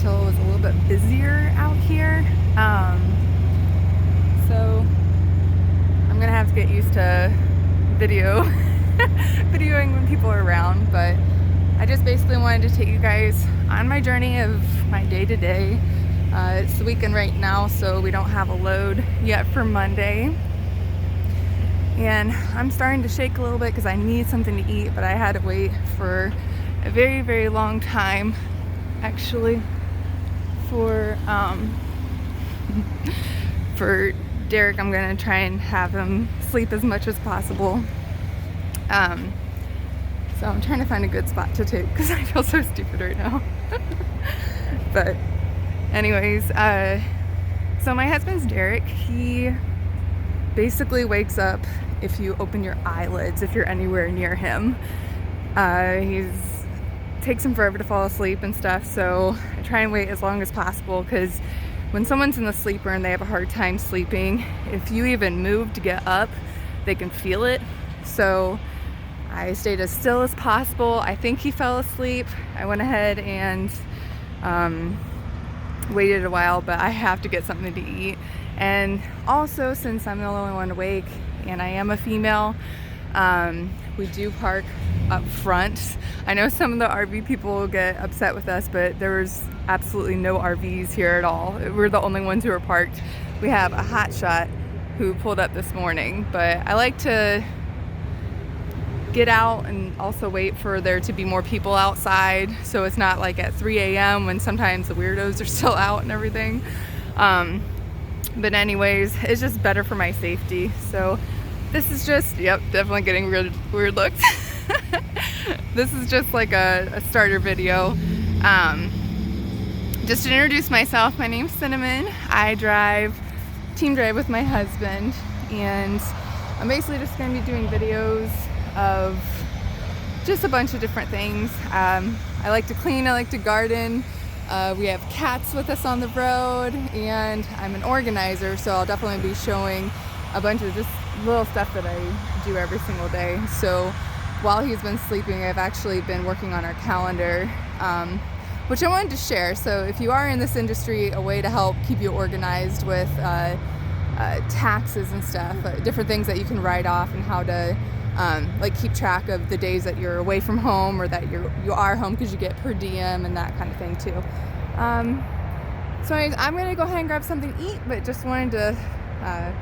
until it was a little bit busier out here. So I'm gonna have to get used to videoing when people are around, but I just basically wanted to take you guys on my journey of my day-to-day. It's the weekend right now, so we don't have a load yet for Monday. And I'm starting to shake a little bit because I need something to eat, but I had to wait for a very, very long time, actually, for Derek. I'm gonna try and have him sleep as much as possible. So I'm trying to find a good spot to take because I feel so stupid right now. But anyways, so my husband's Derek. He basically wakes up if you open your eyelids, if you're anywhere near him. Takes him forever to fall asleep and stuff, so I try and wait as long as possible, because when someone's in the sleeper and they have a hard time sleeping, if you even move to get up, they can feel it. So I stayed as still as possible. I think he fell asleep. I went ahead and waited a while, but I have to get something to eat. And also, since I'm the only one awake and I am a female, we do park up front. I know some of the RV people will get upset with us, but there was absolutely no RVs here at all. We're the only ones who are parked. We have a hotshot who pulled up this morning, but I like to get out and also wait for there to be more people outside, so it's not like at 3 a.m. when sometimes the weirdos are still out and everything. But anyways, it's just better for my safety. So this is just, yep, definitely getting weird looks. This is just like a starter video. Just to introduce myself, my name's Cinnamon. I team drive with my husband, and I'm basically just going to be doing videos of just a bunch of different things. I like to clean, I like to garden. We have cats with us on the road, and I'm an organizer, so I'll definitely be showing a bunch of just little stuff that I do every single day. So while he's been sleeping, I've actually been working on our calendar, which I wanted to share. So if you are in this industry, a way to help keep you organized with taxes and stuff, different things that you can write off, and how to like keep track of the days that you're away from home, or that you are home, because you get per diem and that kind of thing too. So anyways, I'm gonna go ahead and grab something to eat, but just wanted to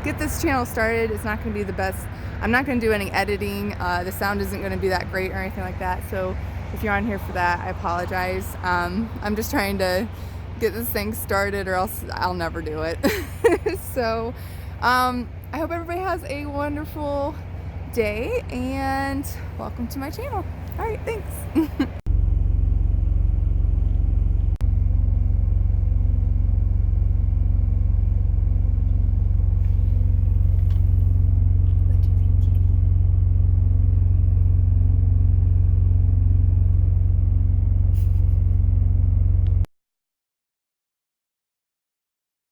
get this channel started. It's not gonna be the best. I'm not gonna do any editing. The sound isn't gonna be that great or anything like that. So if you're on here for that, I apologize. I'm just trying to get this thing started, or else I'll never do it. So I hope everybody has a wonderful day, and welcome to my channel. All right, thanks.